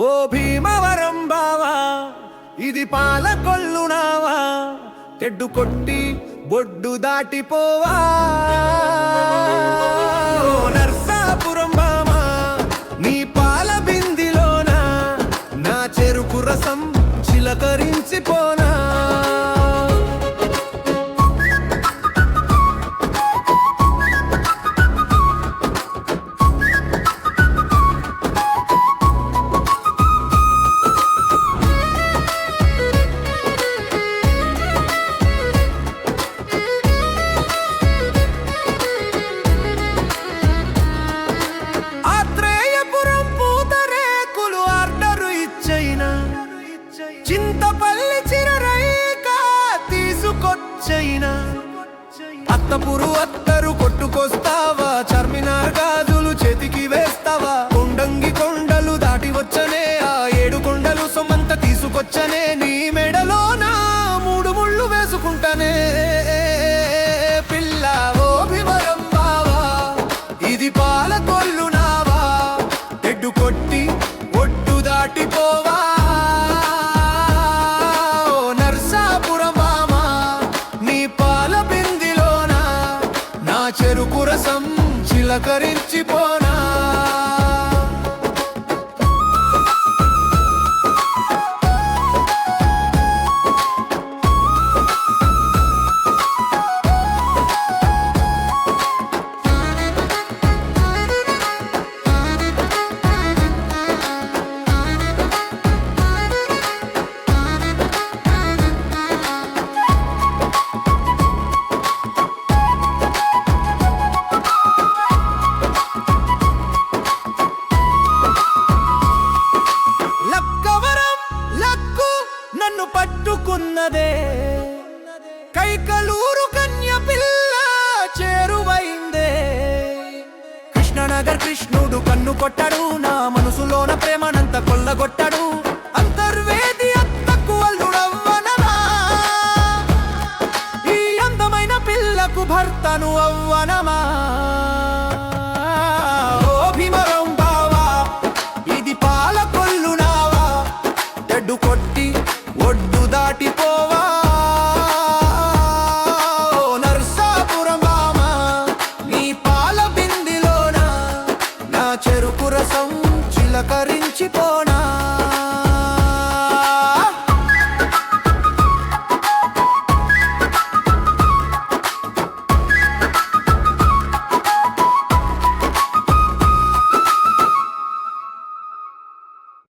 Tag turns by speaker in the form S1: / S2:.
S1: ఓ భీమవరం బావా, ఇది పాలకొల్లునావా, తెడ్డు కొట్టి బొడ్డు దాటిపోవా. ఓ నర్సాపురం బావా, నీ పాల బిందిలోన నా చెరుకు రసం చిలకరించిపోనా. చింతపల్లి చిరరైక తీసుకొచ్చైనా, అత్తపురు అత్తరు కొట్టుకొస్తావా, చార్మినార్ గాజులు చేతికి వేస్తావా. కొండంగి కొండలు దాటి వచ్చనే, ఆ 7 కొండలు సొమ్మంత తీసుకొచ్చనే, నీ మెడలో నా 3 ముళ్ళు వేసుకుంటానే. పిల్ల ఓ భీమవరం బావా, ఇది పాలకొల్లునావా, తెడ్డు కొట్టి ఒడ్డు దాటిపోవా. చెరుకు రసం చిలకరించిపోనా. నన్ను పట్టుకున్నదే కైకలూరు కన్య పిల్ల చేరువైందే. కృష్ణనగర్ కృష్ణుడు కన్ను కొట్టాడు, నా మనసులోన ప్రేమనంత కొల్లగొట్టాడు.